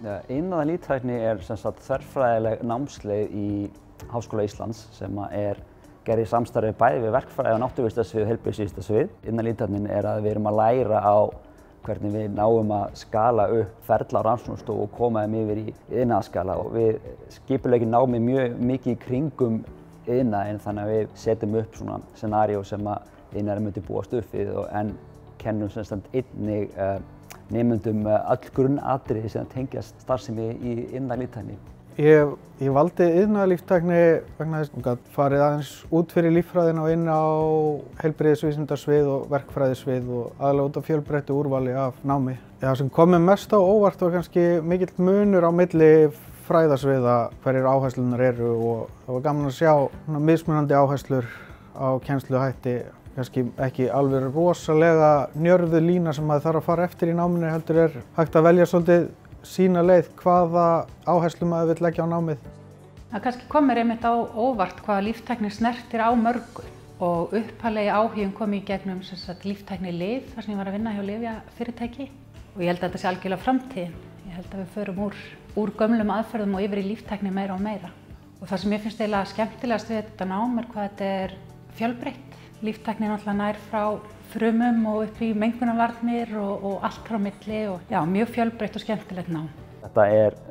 Iðnaðar líftækni sem sagt þverfræðileg námsleið í Háskóla Íslands sem gerð í samstarfi bæði við verkfræði- og náttúruvísindasvið og heilbrigðisvísindasvið. Iðnaðar líftæknin að við erum að læra á hvernig við náum að skala upp ferla á rannsóknastofu og koma þeim yfir í iðnaðarskala og við skipuleggjum námið mjög mikið í kringum iðnaðinn þannig að við setjum upp svona scenaríó sem iðnaðurinn myndi búast upp við en kennum sem sagt einnig nemendum öll grunnatriði sem tengjast starfsemi í iðnaðar líftækni. Ég valdi iðnaðar líftækni vegna þess að ég gat farið aðeins út fyrir líffræðina og inn á heilbrigðisvísindasvið og verkfræðisvið og aðallega út á fjölbreyttu úrvali af námi. Það sem kom mér mest á óvart var kannski mikill munur á milli fræðasviða hverjir áherslunar eru og það var gaman að sjá mismunandi áherslur á kennsluhætti. Kannski ekki alveg rosalega njörfuð lína sem maður þarf að fara eftir í náminu heldur hægt að velja svolítið sína leið hvaða áherslu maður vill leggja á námið. Það kannski kom mér einmitt á óvart hvaða líftækni snertir á mörgu og upphaflegi áhuginn kom í gegnum líftækni lyf þar sem ég var að vinna hjá lyfjafyrirtæki og ég held að þetta sé algjörlega framtíðin. Ég held að við förum úr gömlum aðferðum og yfir í líftækni meira og meira. Og það sem ég finnst eiginlega skemmtilegast við þetta nám hvað þetta fjölbreytt. Líftækni náttúrulega nær frá frumum og upp í mengunarvarnir og allt frá milli og já, mjög fjölbreytt og skemmtilegt nám. Þetta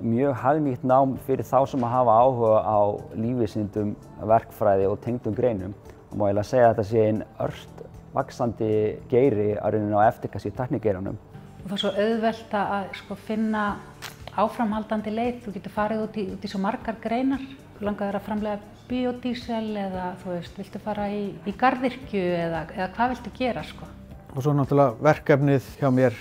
mjög hagnýtt nám fyrir þá sem hafa áhuga á lífvísindum, verkfræði og tengdum greinum. Það má eiginlega segja að þetta sé einn ört vaxandi geiri á eftir kannski tæknigeiranum. Og það er svo auðvelt að finna áframhaldandi leið. Þú getur farið út í svo margar greinar. Þú langar að framleiða biodísel eða viltu fara í garðyrkju eða hvað viltu gera Og svo náttúrulega verkefnið hjá mér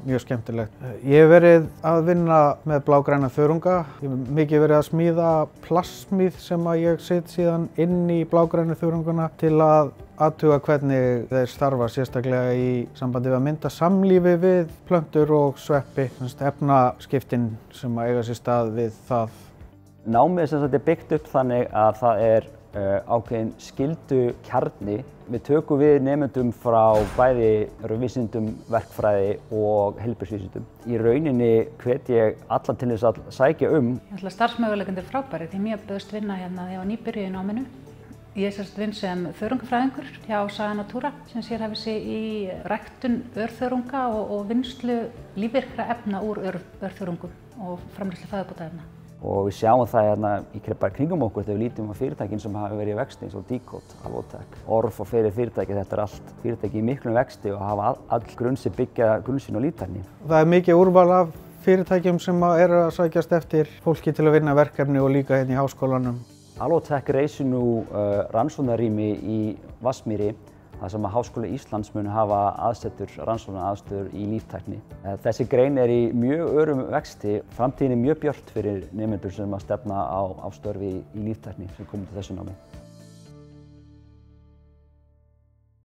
mjög skemmtilegt. Ég hef verið að vinna með blágræna þörunga. Ég hef mikið verið að smíða plasmíð sem ég set síðan inn í blágrænu þörunguna til að athuga hvernig þeir starfa sérstaklega í sambandi við að mynda samlífi við plöntur og sveppi, efnaskiptin sem eiga sér stað við það. Námið byggt upp þannig að það ákveðin skyldukjarni. Við tökum við nemendum frá bæði vísindum, verkfræði og heilbrigðisvísindum. Í rauninni hvet ég alla til þess að sækja Starfsmöguleikarnir eru frábærir því mér bauðst vinna hérna þegar ég var nýbyrjuð í náminu. Ég vinn sem þörungafræðingur hjá Saga Natura sem sérhæfir sig í ræktun örþörunga og vinnslu lífvirkra efna úr örþörungum og framleiðslu fæðubótaefna. Og við sjáum það bara kringum okkur þegar við lítum á fyrirtækin sem hafa verið í vexti eins og Dicot, Alvotech, Orf og fleiri fyrirtæki. Þetta allt fyrirtæki í miklum vexti og hafa all grunn sem byggja grunn sín á líftækni. Það mikið úrval af fyrirtækjum sem eru að sækjast eftir fólki til að vinna verkefni og líka hérna í háskólanum. Alvotech reisir nú rannsóknarrými í Vatnsmýri þar sem Háskóli Íslands mun hafa rannsóknaraðstöður í líftækni. Þessi grein í mjög örum vexti. Framtíðin mjög björt fyrir nemendur sem stefna á störfi í líftækni sem koma til þessu námi.